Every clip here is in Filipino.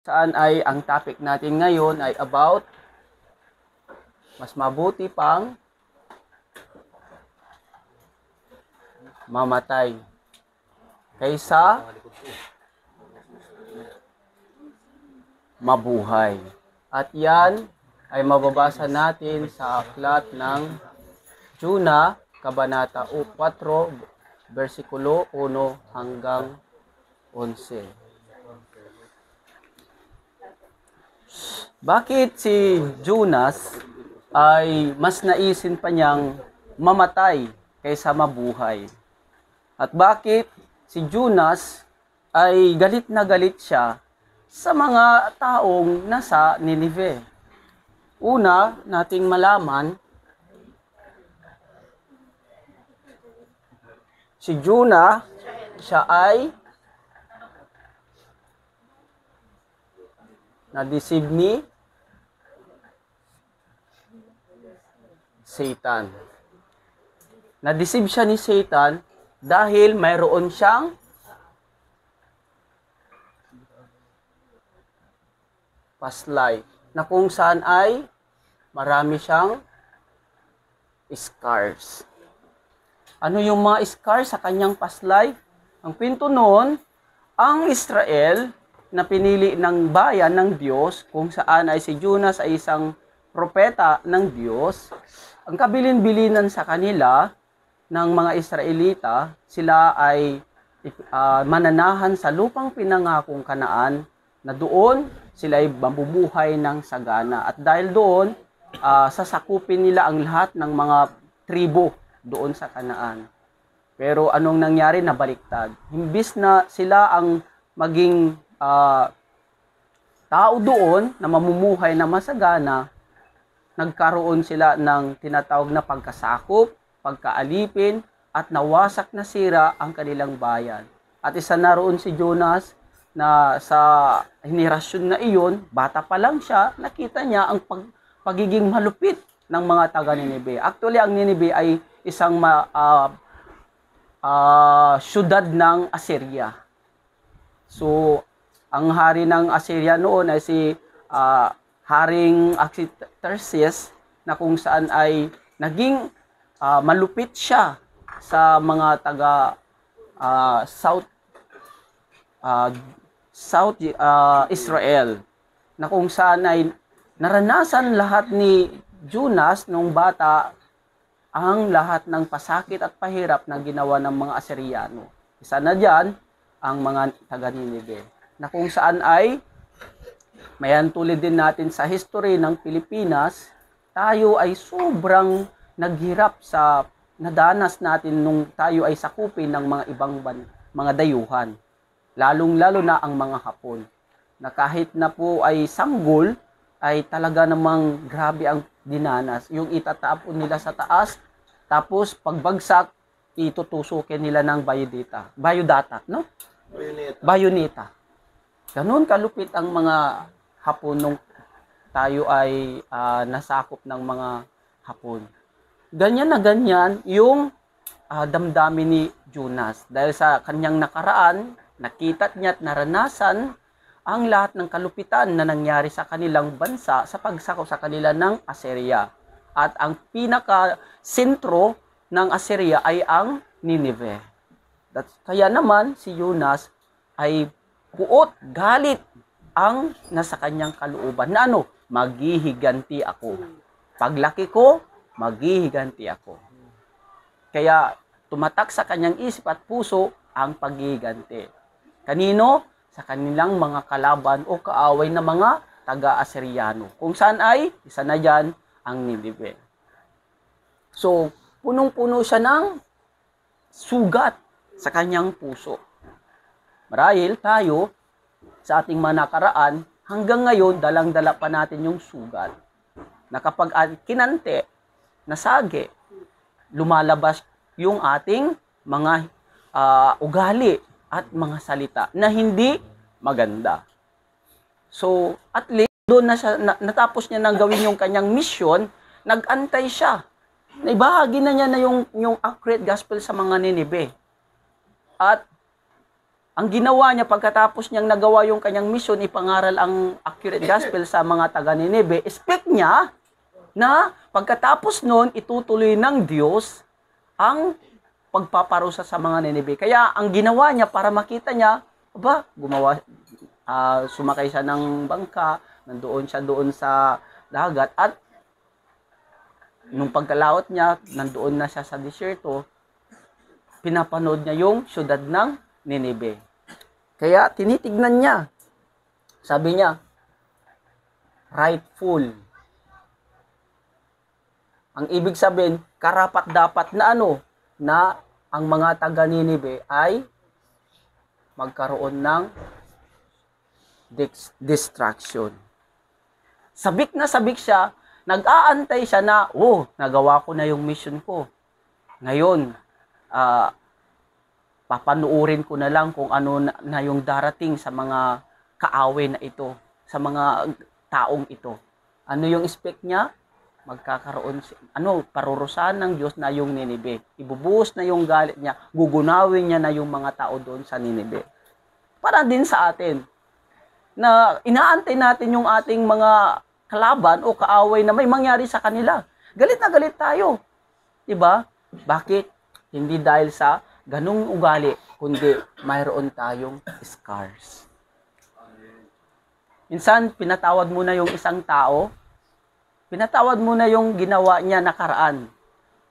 Saan ay ang topic natin ngayon ay about mas mabuti pang mamatay kaysa mabuhay. At yan ay mababasa natin sa aklat ng Juna, Kabanata 4, versikulo 1 hanggang 11. Bakit si Jonas ay mas naisin pa niyang mamatay kaysa mabuhay? At bakit si Jonas ay galit na galit siya sa mga taong nasa Ninive? Una, nating malaman, si Jonah, siya ay na-deceive ni Satan. Na-deceive siya ni Satan dahil mayroon siyang past life na kung saan ay marami siyang scars. Ano yung mga scars sa kanyang past life? Ang pinto noon, ang Israel na pinili ng bayan ng Diyos, kung saan ay si Jonas ay isang propeta ng Diyos, ang kabilin-bilinan sa kanila ng mga Israelita, sila ay mananahan sa lupang pinangakong Kanaan, na doon sila ay mabubuhay ng sagana. At dahil doon, sasakupin nila ang lahat ng mga tribo doon sa Kanaan. Pero anong nangyari? Nabaliktad. Imbis na sila ang maging tao doon na mamumuhay na masagana, nagkaroon sila ng tinatawag na pagkasakop, pagkaalipin, at nawasak na sira ang kanilang bayan. At isa na roon si Jonas na sa henerasyon na iyon, bata pa lang siya, nakita niya ang pagiging malupit ng mga taga Ninive. Actually, ang Ninive ay isang syudad ng Assyria. So, ang hari ng Assyria noon ay si Haring Artaxerxes, na kung saan ay naging malupit siya sa mga taga South Israel, na kung saan ay naranasan lahat ni Jonas nung bata ang lahat ng pasakit at pahirap na ginawa ng mga Asyriano. Isa na diyan ang mga taga Ninive, na kung saan ay mayan tulad din natin sa history ng Pilipinas, tayo ay sobrang naghirap sa nadanas natin nung tayo ay sakupin ng mga ibang mga dayuhan. Lalong-lalo na ang mga Hapon, na kahit na po ay sanggol, ay talaga namang grabe ang dinanas. Yung itatapon nila sa taas, tapos pagbagsak, itutusukin nila ng bayodata, no? Bayoneta. Ganun kalupit ang mga Hapon nung tayo ay nasakop ng mga Hapon. Ganyan na ganyan yung damdamin ni Jonas. Dahil sa kanyang nakaraan, nakita niya at naranasan ang lahat ng kalupitan na nangyari sa kanilang bansa sa pagsakop sa kanila ng Assyria. At ang pinaka-sentro ng Assyria ay ang Ninive. Kaya naman si Jonas ay kuot, galit ang nasa kanyang kalooban na ano, maghihiganti ako. Paglaki ko, maghihiganti ako. Kaya tumatak sa kanyang isip at puso ang paghihiganti. Kanino? Sa kanilang mga kalaban o kaaway na mga taga-Asyriano. Kung saan ay, isa na dyan ang Ninive. So, punong-puno siya ng sugat sa kanyang puso. Marahil tayo, sa ating mga nakaraan, hanggang ngayon, dalang-dala pa natin yung sugat. Na kapag kinante, nasage, lumalabas yung ating mga ugali at mga salita na hindi maganda. So, at least, doon na siya, natapos niya nang gawin yung kanyang mission, nag-antay siya. Naibahagi na niya na yung accurate gospel sa mga Ninive. At Ang ginawa niya pagkatapos niyang nagawa yung kanyang mission, ipangaral ang accurate gospel sa mga taga Nineve, expect niya na pagkatapos nun, itutuloy ng Diyos ang pagpaparusa sa mga Nineve. Kaya ang ginawa niya para makita niya, sumakay siya ng bangka, nandoon siya doon sa dagat, at nung pagkalaot niya, nandoon na siya sa disyerto, pinapanood niya yung syudad ng Nineve. Kaya tinitignan niya. Sabi niya, rightful. Ang ibig sabihin, karapat-dapat na na ang mga taga Nineve ay magkaroon ng distraction. Sabik na sabik siya, nag-aantay siya na, nagawa ko na yung mission ko. Ngayon, papanuurin ko na lang kung ano na yung darating sa mga kaaway na ito, sa mga taong ito. Ano yung expect niya? Magkakaroon, parurusahan ng Diyos na yung Nineve. Ibubuhos na yung galit niya, gugunawin niya na yung mga tao doon sa Nineve. Para din sa atin, na inaantay natin yung ating mga kalaban o kaaway na may mangyari sa kanila. Galit na galit tayo. Diba? Bakit? Hindi dahil sa ganung ugali, kundi mayroon tayong scars. Minsan, pinatawad mo na yung isang tao, pinatawad mo na yung ginawa niya nakaraan.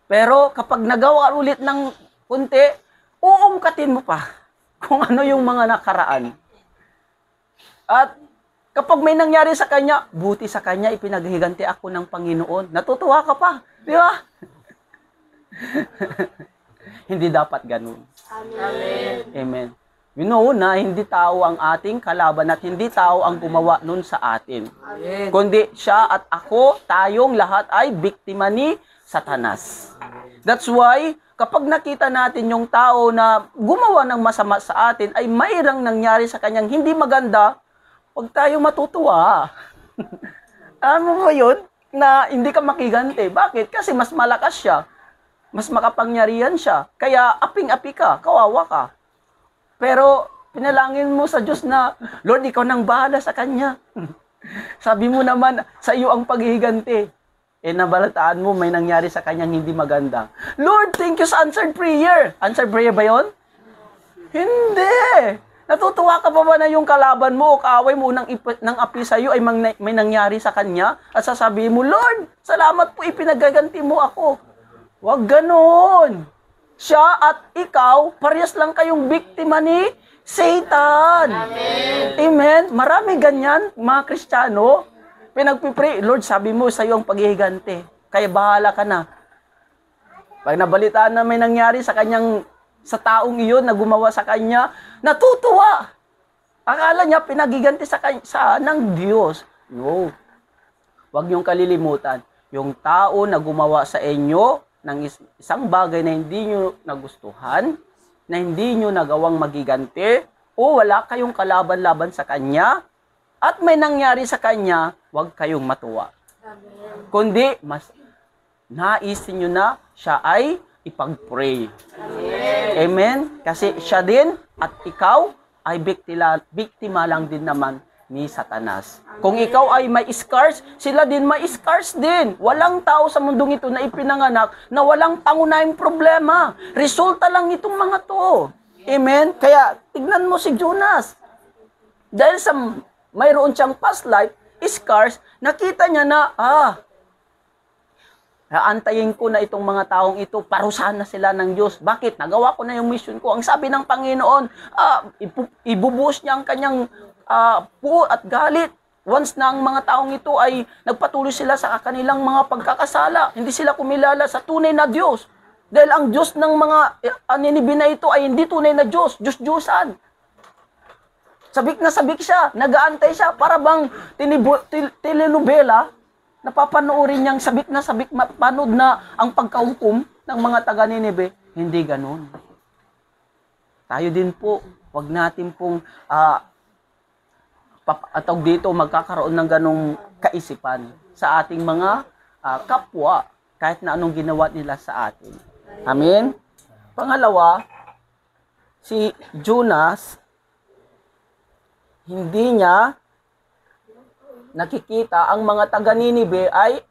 Pero kapag nagawa ulit ng kunti, uungkatin mo pa kung ano yung mga nakaraan. At kapag may nangyari sa kanya, buti sa kanya, ipinaghiganti ako ng Panginoon. Natutuwa ka pa. Di ba? Hindi dapat ganun. Amen. Amen. You know na hindi tao ang ating kalaban at hindi tao ang gumawa nun sa atin. Amen. Kundi siya at ako, tayong lahat ay biktima ni Satanas. That's why, kapag nakita natin yung tao na gumawa ng masama sa atin, ay mayroong nangyari sa kanyang hindi maganda, huwag tayo matutuwa. Ano mo yun? Na hindi ka makiganti. Bakit? Kasi mas malakas siya. Mas makapangyarihan siya. Kaya aping-api ka, kawawa ka. Pero pinalangin mo sa Diyos na, Lord, ikaw nang bahala sa kanya. Sabi mo naman, sa iyo ang paghihiganti. Nabalataan mo, may nangyari sa kanyang hindi maganda. Lord, thank you sa answered prayer. Answered prayer ba yun? Hindi. Natutuwa ka pa ba na yung kalaban mo o kaaway mo ng api sa iyo ay may nangyari sa kanya? At sasabihin mo, Lord, salamat po, ipinagaganti mo ako. Huwag ganon. Siya at ikaw, parehas lang kayong biktima ni Satan. Amen. Amen. Marami ganyan, mga Kristiyano. Pinagpipray, Lord, sabi mo sa iyo ang paghihiganti. Kaya bahala ka na. Pag nabalitaan na may nangyari sa taong iyon na gumawa sa kanya, natutuwa. Akala niya pinagiganti ng Diyos. No. Huwag niyong kalilimutan. Yung tao na gumawa sa inyo ng isang bagay na hindi niyo nagustuhan, na hindi niyo nagawang magiganti, o wala kayong kalaban-laban sa kanya, at may nangyari sa kanya, huwag kayong matuwa. Amen. Kundi, mas naisin niyo na siya ay ipag-pray. Amen. Amen? Kasi siya din at ikaw ay biktima lang din naman ni Satanas. Kung ikaw ay may scars, sila din may scars din. Walang tao sa mundong ito na ipinanganak na walang pangunahing problema. Resulta lang itong mga to. Amen? Kaya tignan mo si Jonas. Dahil sa mayroon siyang past life, scars, nakita niya na, aantayin ko na itong mga taong ito, parusahan na sila ng Diyos. Bakit? Nagawa ko na yung mission ko. Ang sabi ng Panginoon, ibubuhos niya ang kanyang puot at galit. Once na ang mga taong ito ay nagpatuloy sila sa kanilang mga pagkakasala, hindi sila kumilala sa tunay na Diyos. Dahil ang Diyos ng mga Nineve na ito ay hindi tunay na Diyos, Diyos-Diyosan. Sabik na sabik siya, nag-aantay siya, para bang telenovela, napapanoorin niyang sabik na sabik, mapanood na ang pagkahukom ng mga taga Nineve. Hindi ganon. Tayo din po, wag natin pong atog dito magkakaroon ng ganong kaisipan sa ating mga kapwa, kahit na anong ginawa nila sa atin. Amen? Pangalawa, si Jonas hindi niya nakikita ang mga taga Ninibe ay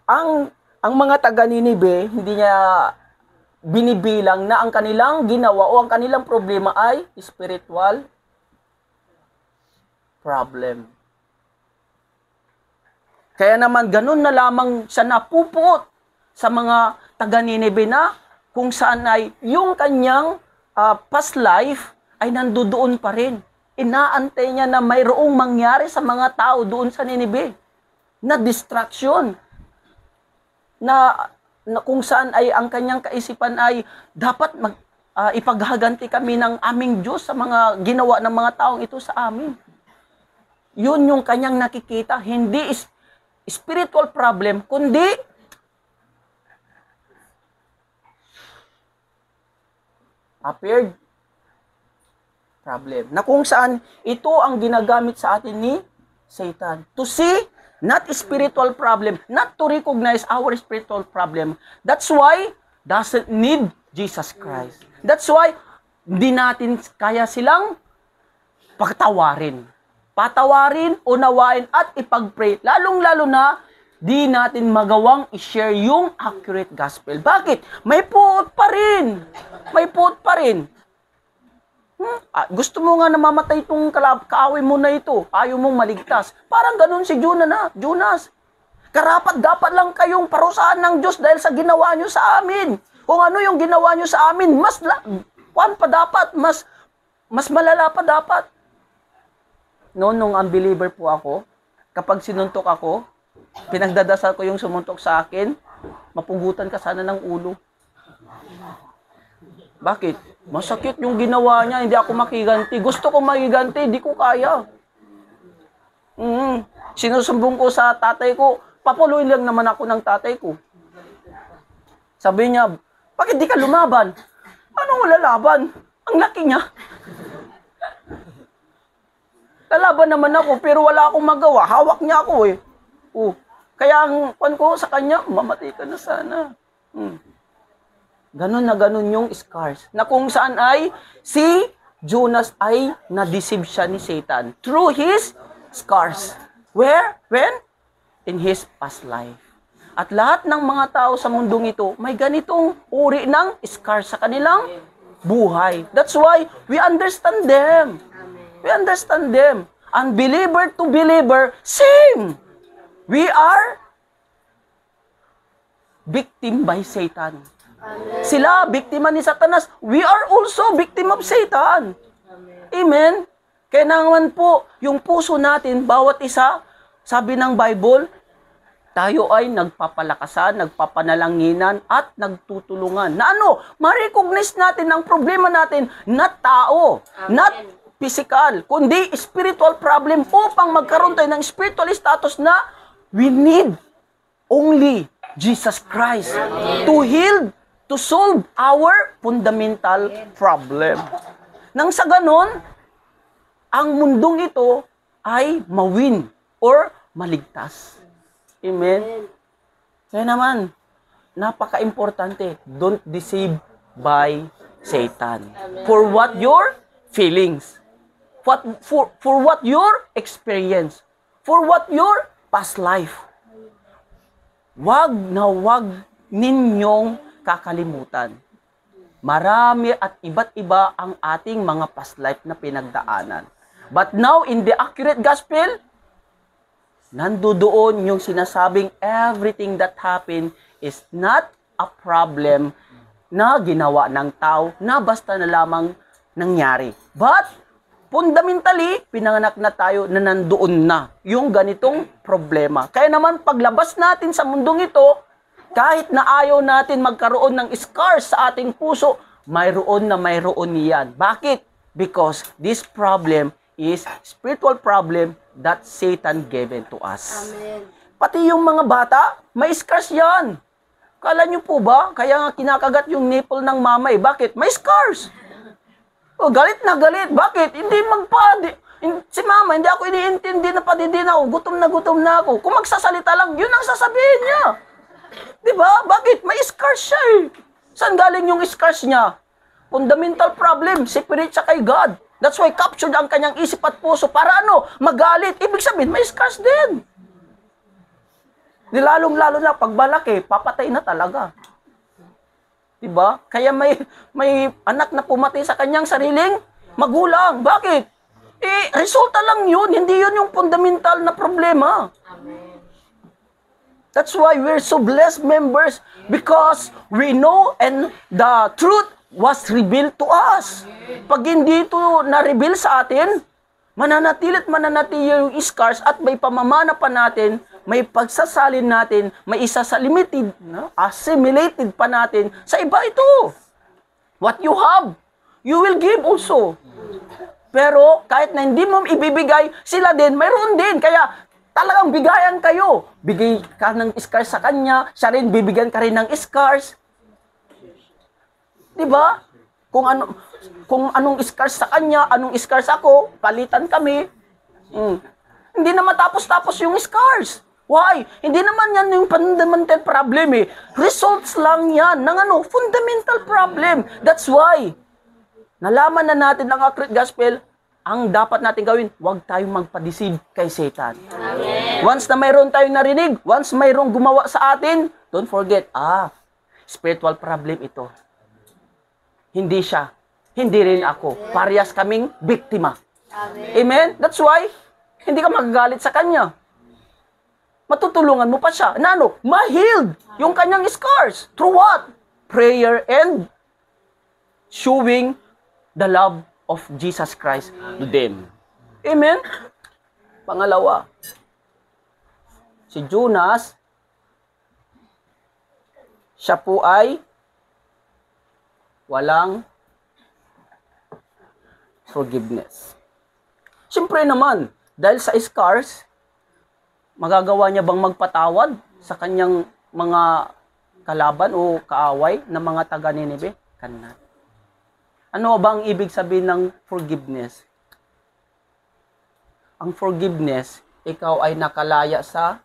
ang mga taga Ninibe hindi niya binibilang na ang kanilang ginawa o ang kanilang problema ay spiritual problem. Kaya naman ganun na lamang siya napupuot sa mga taga Ninibe na kung saan ay yung kanyang past life ay nandoon pa rin. Inaantay niya na mayroong mangyari sa mga tao doon sa Ninibe na distraction na kung saan ay ang kanyang kaisipan ay dapat ipaghaganti kami ng aming Diyos sa mga ginawa ng mga taong ito sa amin. Yun yung kanyang nakikita, hindi spiritual problem, kundi appeared problem. Na kung saan ito ang ginagamit sa atin ni Satan. To see, not spiritual problem, not to recognize our spiritual problem. That's why, doesn't need Jesus Christ. That's why, hindi natin kaya silang pagtawarin. Patawarin, unawain, at ipag-pray. Lalong-lalo na, di natin magawang i-share yung accurate gospel. Bakit? May puot pa rin. May puot pa rin. Gusto mo nga namamatay itong kaaway mo na ito. Ayaw mong maligtas. Parang ganun si Jonas. Karapat-dapat lang kayong parusahan ng Diyos dahil sa ginawa nyo sa amin. Kung ano yung ginawa nyo sa amin, mas malala pa dapat. Noon, nung unbeliever po ako, kapag sinuntok ako, pinagdadasal ko yung sumuntok sa akin, mapugutan ka sana ng ulo. Bakit? Masakit yung ginawa niya, hindi ako makiganti. Gusto ko makiganti, hindi ko kaya. Sinusumbong ko sa tatay ko, papuluin lang naman ako ng tatay ko. Sabi niya, bakit di ka lumaban? Anong lalaban? Ang laki niya. Lalaban naman ako, pero wala akong magawa. Hawak niya ako eh. Kaya ang kwan ko sa kanya, mamatay ka na sana. Ganon na ganon yung scars. Na kung saan ay si Jonas ay na-deceive siya ni Satan through his scars. Where? When? In his past life. At lahat ng mga tao sa mundong ito, may ganitong uri ng scars sa kanilang buhay. That's why we understand them. We understand them. Unbeliever to believer, same. We are victim by Satan. Sila, biktima ni Satanas. We are also victim of Satan. Amen? Kaya naman po, yung puso natin, bawat isa, sabi ng Bible, tayo ay nagpapalakasan, nagpapanalanginan, at nagtutulungan. Na ano? Ma-recognize natin ang problema natin, not tao, not physical, kundi spiritual problem upang magkaroon tayo ng spiritual status na we need only Jesus Christ to heal, to solve our fundamental problem. Nang sa ganon, ang mundong ito ay mawin or maligtas. Amen? Kaya naman, napaka-importante, don't deceive by Satan. For what your feelings, for what your experience, for what your past life. Wag na wag ninyong kakalimutan. Marami at iba't iba ang ating mga past life na pinagdaanan. But now, in the accurate gospel, nandoon yung sinasabing everything that happened is not a problem na ginawa ng tao na basta na lamang nangyari. But, fundamentally, pinanganak na tayo na nandoon na yung ganitong problema. Kaya naman, paglabas natin sa mundong ito, kahit na ayaw natin magkaroon ng scars sa ating puso, mayroon yan. Bakit? Because this problem is spiritual problem that Satan given to us. Amen. Pati yung mga bata, may scars yan. Kala nyo po ba? Kaya nga kinakagat yung nipple ng mama eh. Bakit? May scars. Galit na galit. Bakit? Hindi si mama, hindi ako iniintindi na padidin ako. Gutom na ako. Kung magsasalita lang, yun ang sasabihin niya. Diba? Bakit? May scars siya eh. Saan galing yung scars niya? Fundamental problem, separate siya kay God. That's why captured ang kanyang isip at puso para ano? Magalit. Ibig sabihin, may scars din. Di lalong-lalo na pag malaki, papatay na talaga. Diba? Kaya may anak na pumatay sa kanyang sariling magulang. Bakit? Resulta lang yun. Hindi yun yung fundamental na problema. That's why we're so blessed members because we know and the truth was revealed to us. Pag hindi ito na-reveal sa atin, mananatili yung scars at may pamamana pa natin, may pagsasalin natin, may isasalimited, assimilated pa natin sa iba ito. What you have, you will give also. Pero kahit na hindi mo ibibigay, sila din, mayroon din. Kaya talagang bigayan kayo. Bigay ka ng scars sa kanya, siya rin bibigyan ka rin ng scars. Diba? Kung anong scars sa kanya, anong scars ako, palitan kami. Hindi na matapos-tapos yung scars. Why? Hindi naman yan yung fundamental problem eh. Results lang yan ng fundamental problem. That's why, nalaman na natin ang accurate gospel, ang dapat natin gawin, huwag tayong magpa-deceive kay Satan. Amen. Once na mayroon tayong narinig, once mayroong gumawa sa atin, don't forget, spiritual problem ito. Hindi siya. Hindi rin ako. Parehas kaming biktima. Amen? That's why, hindi ka magagalit sa kanya. Matutulungan mo pa siya. Na ma-healed yung kanyang scars. Through what? Prayer and showing the love of Jesus Christ to them. Amen? Pangalawa, si Jonas, siya po ay walang forgiveness. Siyempre naman, dahil sa scars, magagawa niya bang magpatawad sa kanyang mga kalaban o kaaway na mga taga-Ninibe? Cannot. Ano ba ang ibig sabihin ng forgiveness? Ang forgiveness, ikaw ay nakalaya sa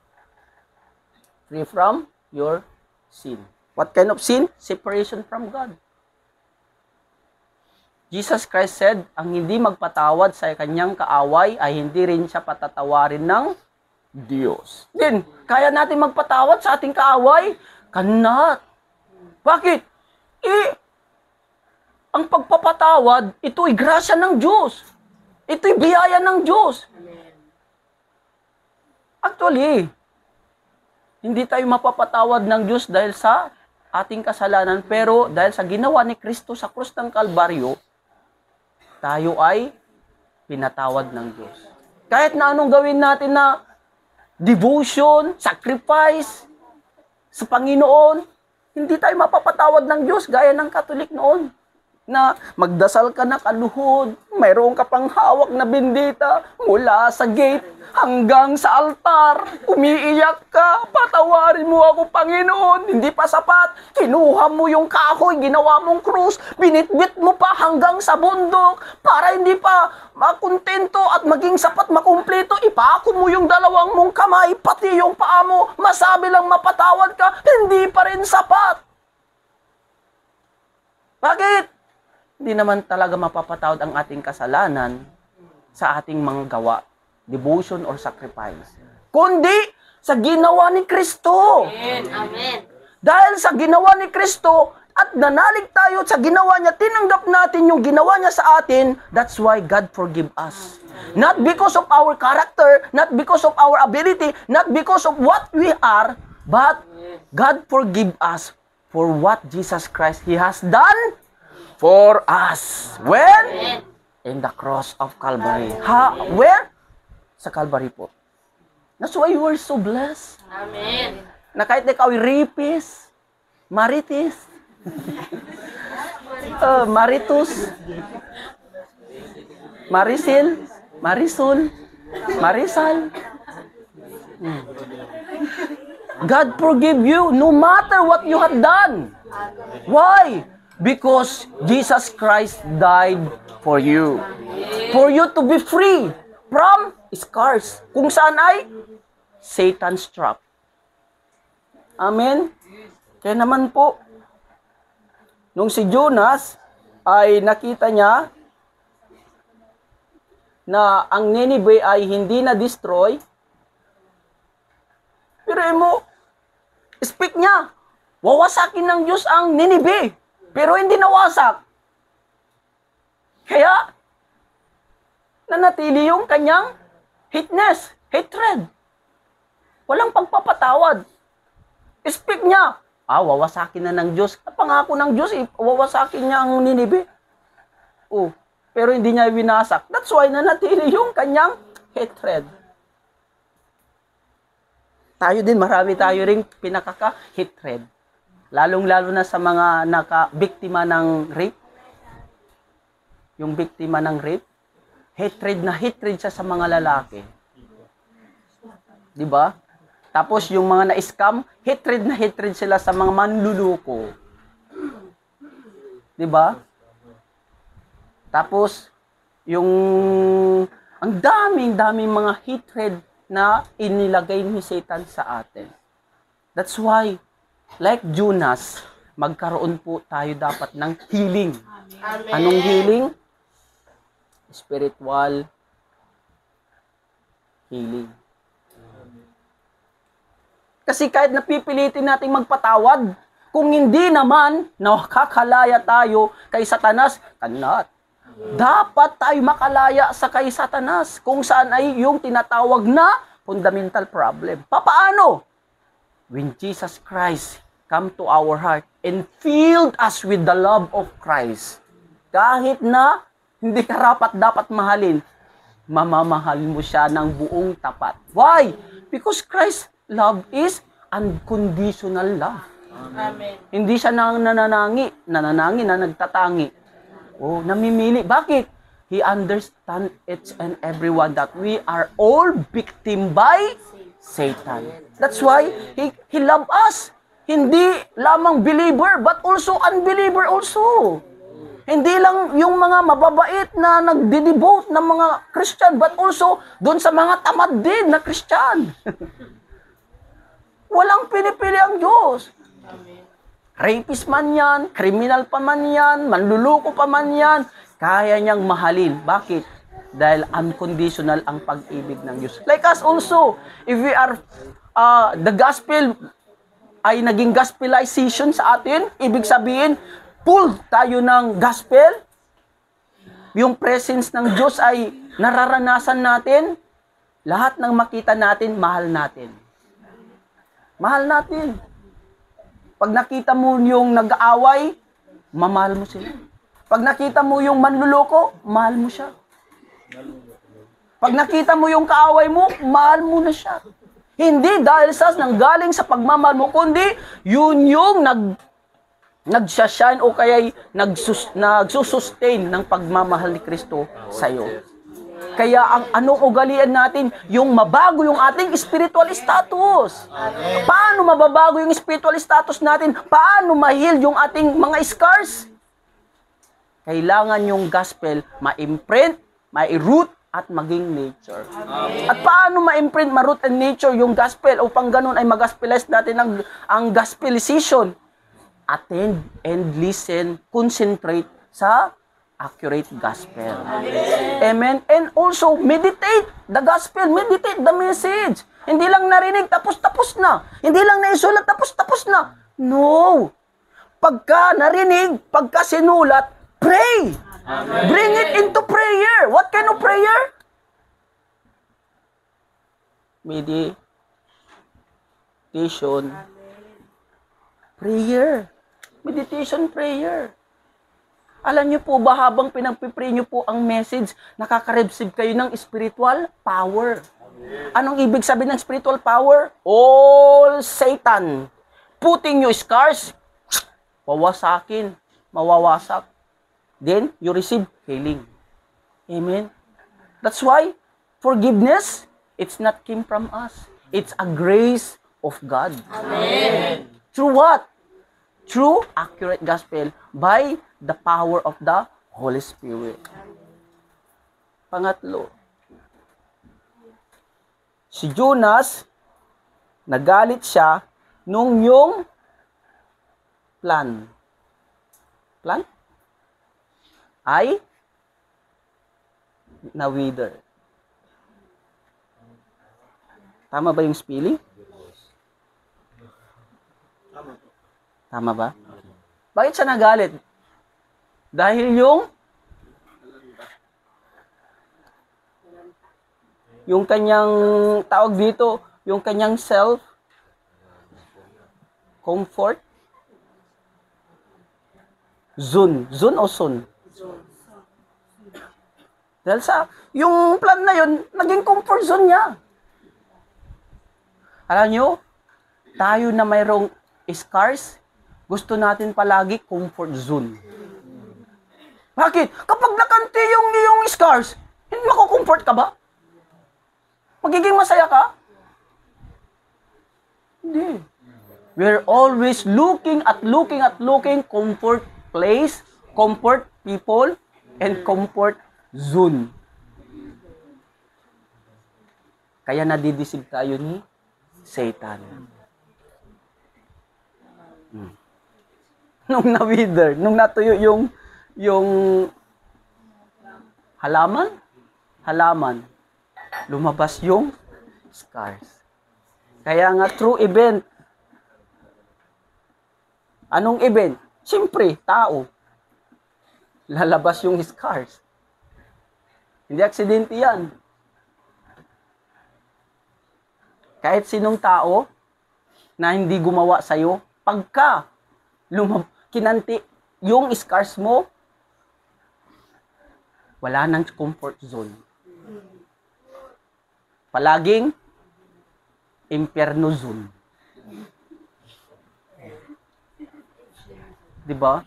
free from your sin. What kind of sin? Separation from God. Jesus Christ said, ang hindi magpatawad sa kanyang kaaway ay hindi rin siya patatawarin ng Diyos. Then, kaya natin magpatawad sa ating kaaway? Cannot. Bakit? Ang pagpapatawad, ito'y grasya ng Diyos. Ito'y biyaya ng Diyos. Actually, hindi tayo mapapatawad ng Diyos dahil sa ating kasalanan, pero dahil sa ginawa ni Kristo sa krus ng Kalbaryo, tayo ay pinatawad ng Diyos. Kahit na anong gawin natin na devotion, sacrifice sa Panginoon, hindi tayo mapapatawad ng Diyos gaya ng Katolik noon. Na magdasal ka na kaluhod, mayroon ka pang hawak na bendita mula sa gate hanggang sa altar. Umiiyak ka, patawarin mo ako, Panginoon. Hindi pa sapat. Kinuha mo yung kahoy, ginawa mong krus, binitbit mo pa hanggang sa bundok para hindi pa makontento at maging sapat, makumpleto. Ipako mo yung dalawang mong kamay, pati yung paa mo. Masabi lang mapatawad ka, hindi pa rin sapat. Bakit? Hindi naman talaga mapapatawad ang ating kasalanan sa ating mga gawa, devotion or sacrifice, kundi sa ginawa ni Kristo. Amen. Dahil sa ginawa ni Kristo at nanalig tayo sa ginawa niya, tinanggap natin yung ginawa niya sa atin, that's why God forgive us. Not because of our character, not because of our ability, not because of what we are, but God forgive us for what Jesus Christ, He has done for us. When? In the cross of Calvary. Where? Sa Calvary po. That's why you are so blessed. Amen. Na kahit ikaw ay rapist, maritis, maritus, marisil, marisol, marisal. God forgive you no matter what you have done. Why? Because Jesus Christ died for you. For you to be free from scars. Kung saan ay Satan's trap. Amen? Kaya naman po, nung si Jonas ay nakita niya na ang Nineveh ay hindi na-destroy, pero mo, speak niya, wawasakin ng Diyos ang Nineveh, pero hindi nawasak. Kaya, nanatili yung kanyang hatred. Walang pagpapatawad. Speak niya, wawasakin na ng Diyos. Pangako ng Diyos, wawasakin niya ang Nineveh. Pero hindi niya winasak. That's why nanatili yung kanyang hatred. Tayo din, marami tayo ring pinakaka-hatred. Lalong-lalo na sa mga biktima ng rape. Yung biktima ng rape, hatred na hatred siya sa mga lalaki. Di ba? Tapos yung mga na-scam, hatred na hatred sila sa mga manluluko. Di ba? Tapos, ang daming mga hatred na inilagay ni Satan sa atin. That's why, like Jonas, magkaroon po tayo dapat ng healing. Amen. Anong healing? Spiritual healing. Kasi kahit napipilitin nating magpatawad, kung hindi naman nakakalaya tayo kay Satanas, cannot. Dapat tayo makalaya sa kay Satanas kung saan ay yung tinatawag na fundamental problem. Papaano? When Jesus Christ come to our heart and filled us with the love of Christ, kahit na hindi ka dapat mahalin, mamamahal mo siya ng buong tapat. Why? Because Christ's love is unconditional love. Amen. Hindi siya nananangi na nagtatangi. Namimili. Bakit? He understands each and everyone that we are all victim by Satan. That's why he loves us. Hindi lamang believer, but also unbeliever also. Hindi lang yung mga mababait na nagde-devote ng mga Christian, but also doon sa mga tamad din na Christian. Walang pinipili ang Diyos. Rapist man yan, criminal pa man yan, manluluko pa man yan, kaya niyang mahalin. Bakit? Dahil unconditional ang pag-ibig ng Diyos. Like us also, if we are, the gospel ay naging gospelization sa atin, ibig sabihin, full tayo ng gospel, yung presence ng Diyos ay nararanasan natin, lahat ng makita natin, mahal natin. Mahal natin. Pag nakita mo yung nag-aaway, mamahal mo sila. Pag nakita mo yung manluloko, mahal mo siya. Pag nakita mo yung kaaway mo, mahal mo na siya. Hindi dahil nanggaling sa pagmamahal mo, kundi yun yung nagsashine o kaya nagsusustain ng pagmamahal ni Kristo sa iyo. Kaya ang anong ugalian natin, yung mabago yung ating spiritual status. Paano mababago yung spiritual status natin? Paano ma-heal yung ating mga scars? Kailangan yung gospel ma-imprint, ma-root, at maging nature. At paano ma-imprint, ma-root and nature yung gospel? Upang ganun ay mag-gospelize natin ang gospelization. Attend and listen, concentrate sa accurate gospel. Amen. And also, meditate the gospel, meditate the message. Hindi lang narinig, tapos na. Hindi lang naisulat, tapos na. No. Pagka narinig, pagka sinulat, pray. Amen. Bring it into prayer. What kind of prayer? Meditation. Prayer. Meditation prayer. Alam niyo po ba, habang pinagpipray niyo po ang message, nakaka-receive kayo ng spiritual power. Anong ibig sabihin ng spiritual power? All Satan putting you scars, wawasakin, mawawasak. Then, you receive healing. Amen? That's why, forgiveness, it's not came from us. It's a grace of God. Amen. Through what? Through accurate gospel by the power of the Holy Spirit. Pangatlo, si Jonas, nagalit siya nung yung plan ay na wither. Tama ba yung spelling? Tama ba? Bakit siya nagalit? Dahil yung kanyang tawag dito, yung kanyang self comfort zone o zone. Dahil sa yung plan na yun, naging comfort zone niya. Alam nyo, tayo na mayroong scars, gusto natin palagi comfort zone. Bakit? Kapag nakanti yung iyong scars, hindi mako-comfort ka ba? Magiging masaya ka? Hindi. We're always looking, comfort place, comfort people, and comfort zone. Kaya nadidisig tayo ni Satan. Nung na-wither, nung natuyo yung halaman, lumabas yung scars. Kaya nga true event. Anong event? Siyempre, tao. Lalabas yung scars. Hindi aksidente yan. Kahit sinong tao na hindi gumawa sa'yo, pagka kinanti yung scars mo, wala nang comfort zone. Palaging impyerno zone. Diba?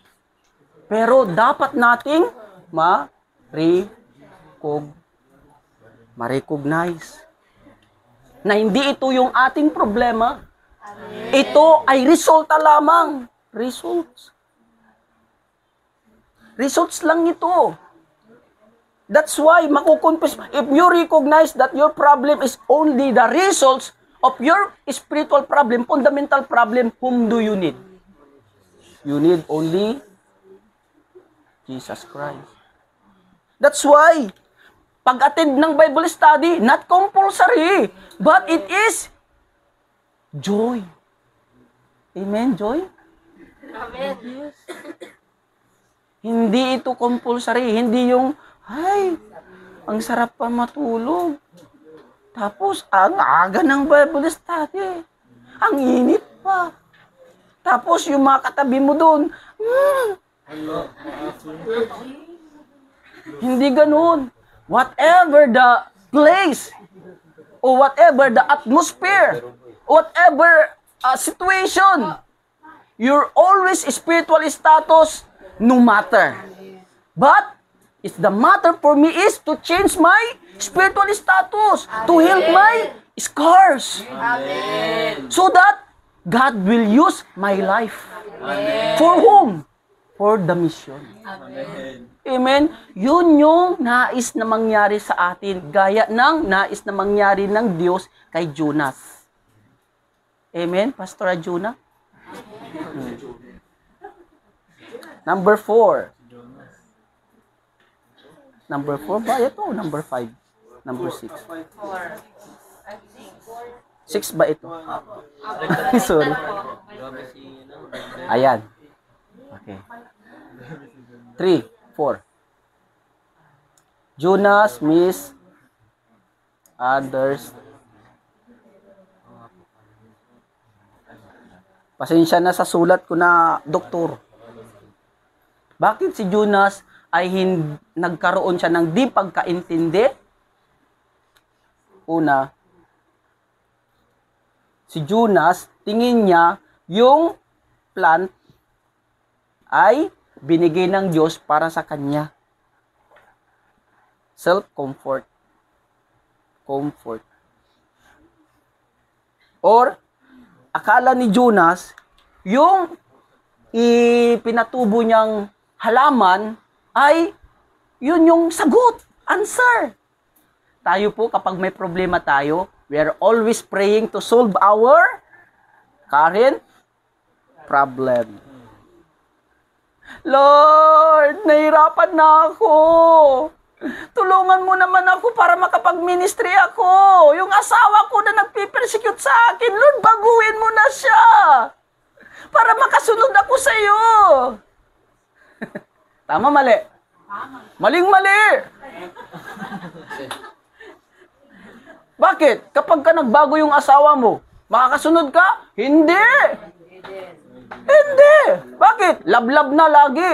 Pero dapat nating ma-recognize na hindi ito yung ating problema. Ito ay resulta lamang. Results lang ito. That's why makukonfess. If you recognize that your problem is only the results of your spiritual problem, fundamental problem, whom do you need? You need only Jesus Christ. That's why pag-attend ng Bible study, not compulsory, but it is joy. Amen, joy? Amen. Yes. Hindi ito compulsory, hindi yung, ay, ang sarap pa matulog. Tapos, ang aga ng Bible study. Ang init pa. Tapos, yung mga katabi mo doon, hindi ganun. Whatever the place, or whatever the atmosphere, whatever situation, your always spiritual status, no matter. But, it's the matter for me is to change my spiritual status, to heal my scars. Amen. So that God will use my life. Amen. For whom? For the mission. Amen. Amen? Yun yung nais na mangyari sa atin, gaya ng nais na mangyari ng Diyos kay Jonas. Amen, Pastor Ajuna? Number 4. Number 4 ba ito? Number 5? Number 6? 6 ba ito? Sorry. Ayan. Okay. 3, 4. Jonas miss others. Pasensya na sa sulat ko na doktor. Bakit si Jonas ay nagkaroon siya ng di pagkaintindi? Una, si Jonas, tingin niya yung plant ay binigay ng Diyos para sa kanya. Self-comfort. Comfort. Or, akala ni Jonas, yung ipinatubo niyang halaman ay yun yung sagot, answer. Tayo po, kapag may problema tayo, we are always praying to solve our current problem. Lord, nahirapan na ako. Tulungan mo naman ako para makapag-ministry ako. Yung asawa ko na nagpipersecute sa akin, Lord, baguhin mo na siya. Para makasunod ako sa iyo. Tama, mali? Maling-mali. Bakit? Kapag ka nagbago yung asawa mo, makakasunod ka? Hindi. Hindi. Bakit? Lablab na lagi.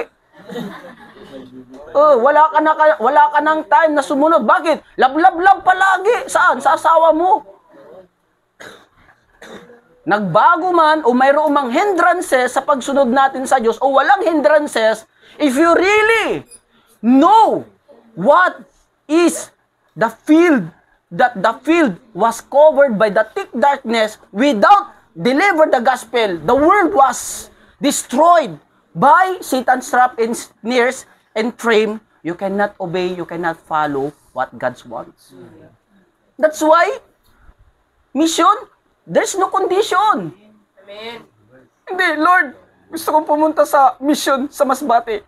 Wala ka ng time na sumunod. Bakit? Lablab palagi. Saan? Sa asawa mo. Nagbago man o mayroong mang hindrances sa pagsunod natin sa Diyos o walang hindrances, if you really know what is the field, that the field was covered by the thick darkness without deliver the gospel, the world was destroyed by Satan's trap and snares and frame. You cannot obey, you cannot follow what God wants. That's why, mission, there's no condition. Amen. Hindi, Lord, gusto kong pumunta sa mission sa Masbate.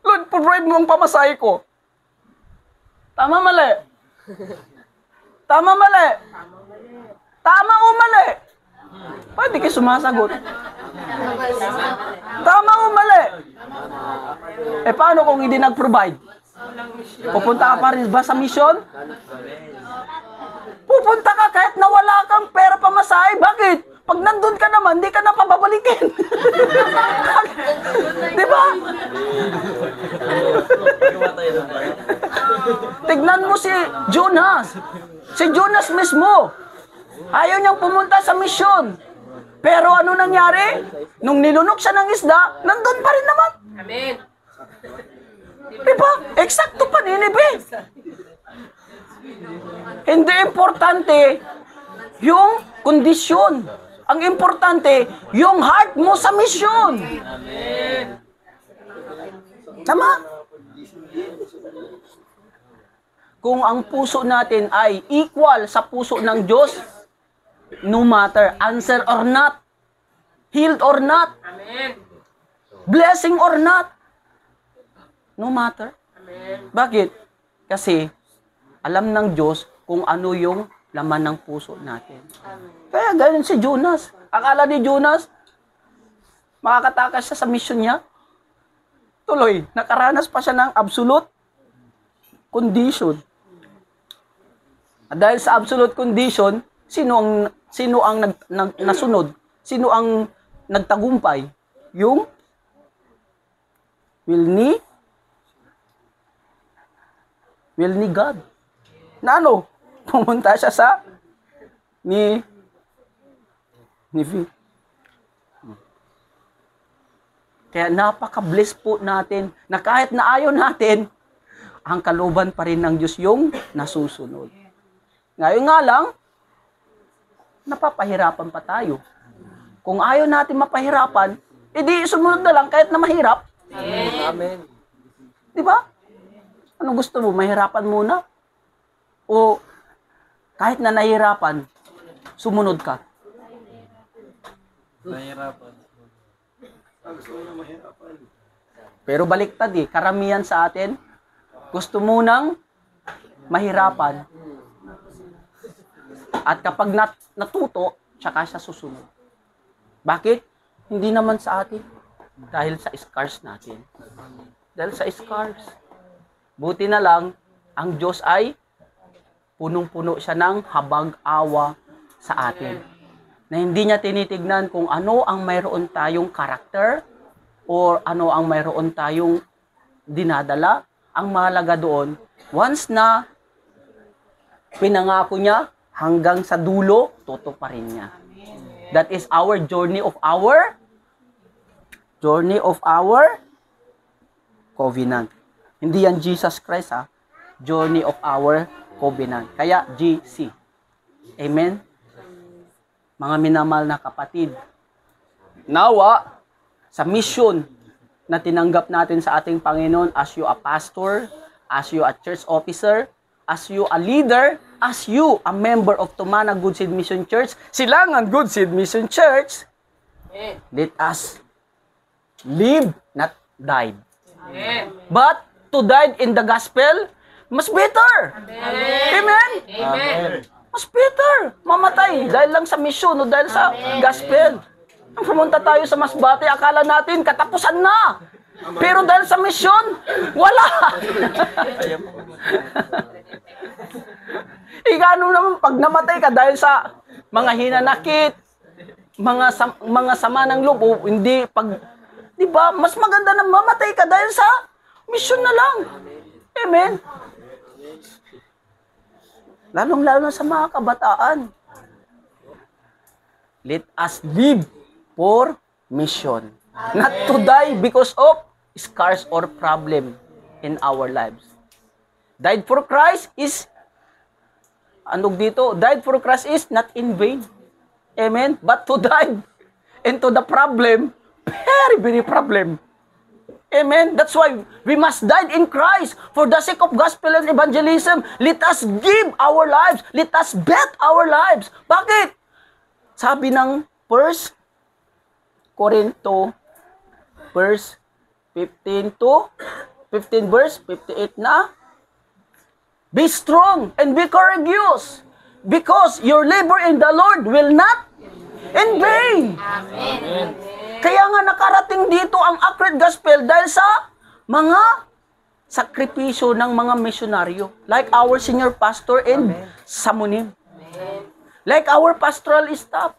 Lord, provide mo ang pamasahe ko. Tama, mali? Tama, mali? Tama o mali? Pwede kayo sumasagot. Tama o mali? Paano kung hindi nag-provide? Pupunta ka pa rin ba sa mission? Pupunta ka kahit nawala kang pera pamasahe. Bakit? Pag nandun ka naman, di ka na pababalikin. Di ba? Tignan mo si Jonas. Si Jonas mismo. Ayaw niyang pumunta sa misyon. Pero ano nangyari? Nung nilunok siya ng isda, nandun pa rin naman. Amen. Di ba? Eksakto pa Ninibe. Hindi importante yung kondisyon. Ang importante, yung heart mo sa misyon. Tama? Kung ang puso natin ay equal sa puso ng Diyos, no matter, answer or not, healed or not, Amen. blessing or not, no matter. Amen. Bakit? Kasi alam ng Diyos kung ano yung laman ng puso natin. Kaya ganun si Jonas. Akala ni Jonas, makakatakas siya sa mission niya. Tuloy, nakaranas pa siya ng absolute condition. At dahil sa absolute condition, sino ang nasunod? Sino ang nagtagumpay? Yung will ni God. Na ano? Pumunta siya sa ni V. Kaya napaka-bless po natin na kahit na ayaw natin, ang kalooban pa rin ng Diyos yung nasusunod. Ngayon nga lang, napapahirapan pa tayo. Kung ayaw natin mapahirapan, edi sumunod na lang kahit na mahirap. Amen. Di ba? Ano gusto mo? Mahirapan muna? O kahit na nahihirapan, sumunod ka? Mahirapan. Pero baliktad karamihan sa atin, gusto munang mahirapan. At kapag natuto, tsaka siya susunod. Bakit? Hindi naman sa atin. Dahil sa scars natin. Dahil sa scars. Buti na lang, ang Diyos ay punong-puno siya ng habag-awa sa atin. Na hindi niya tinitignan kung ano ang mayroon tayong karakter or ano ang mayroon tayong dinadala. Ang mahalaga doon, once na pinangako niya, hanggang sa dulo, totoo pa rin niya. That is our journey of our covenant. Hindi yan Jesus Christ journey of our covenant. Kaya GC. Amen? Mga minamahal na kapatid, nawa sa mission na tinanggap natin sa ating Panginoon as you a pastor, as you a church officer, as you a leader, as you a member of Tumana Good Seed Mission Church, Silangan Good Seed Mission Church, let us live, not died. Amen. But to die in the gospel, mas better. Amen? Amen. Mas better. Mamatay dahil lang sa mission o dahil sa gospel. Nung pumunta tayo sa Masbate, akala natin katapusan na. Pero dahil sa mission, wala. Igano naman pag namatay ka dahil sa mga hinanakit, mga sama ng loob, o hindi pag, di ba, mas maganda na mamatay ka dahil sa mission na lang. Amen? Lalong-lalo na sa mga kabataan. Let us live for mission. Not to die because of scars or problem in our lives. Died for Christ is, died for Christ is not in vain. Amen? But to die into the problem, very, very problem. Amen? That's why we must die in Christ for the sake of gospel and evangelism. Let us give our lives. Let us bet our lives. Bakit? Sabi ng 1 Corinto verse 15 verse 58 na, be strong and be courageous because your labor in the Lord will not in vain. Amen. Kaya nga nakarating dito ang accurate gospel dahil sa mga sakripisyo ng mga misyonaryo. Like our senior pastor in Samonim. Like our pastoral staff.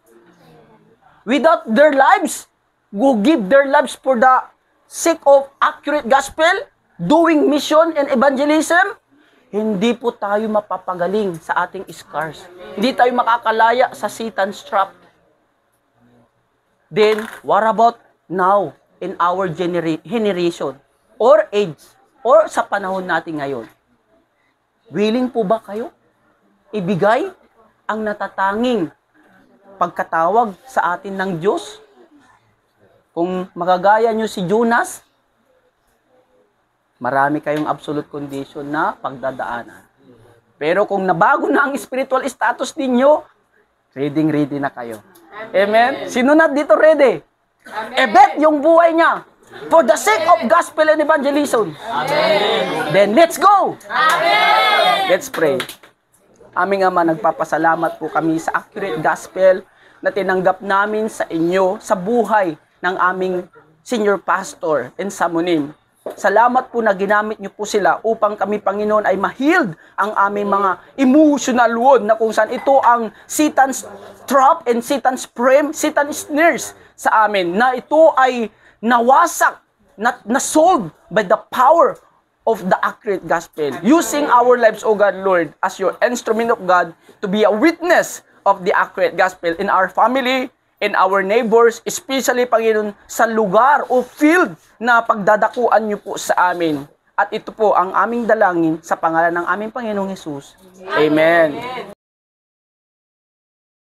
Without their lives, who give their lives for the sake of accurate gospel, doing mission and evangelism, hindi po tayo mapapagaling sa ating scars. Hindi tayo makakalaya sa Satan's trap. Then, what about now in our generation or age or sa panahon natin ngayon? Willing po ba kayo ibigay ang natatanging pagkatawag sa atin ng Diyos? Kung magagaya nyo si Jonas, marami kayong absolute condition na pagdadaanan. Pero kung nabago na ang spiritual status ninyo, ready na kayo. Amen? Sino na dito ready? E-bet yung buhay niya for the sake of gospel and evangelism. Amen. Then let's go! Amen. Let's pray. Aming Ama, nagpapasalamat po kami sa accurate gospel na tinanggap namin sa inyo sa buhay ng aming senior pastor in Samonim. Salamat po na ginamit niyo po sila upang kami, Panginoon, ay ma-healed ang aming mga emotional wound na kung saan ito ang Satan's trap and Satan's frame, Satan's snares sa amin, na ito ay nawasak, na-solved by the power of the accurate gospel. Using our lives, O God, Lord, as your instrument of God to be a witness of the accurate gospel in our family, in our neighbors, especially, Panginoon, sa lugar o field na pagdadakuan niyo po sa amin. At ito po ang aming dalangin sa pangalan ng aming Panginoong Hesus. Amen.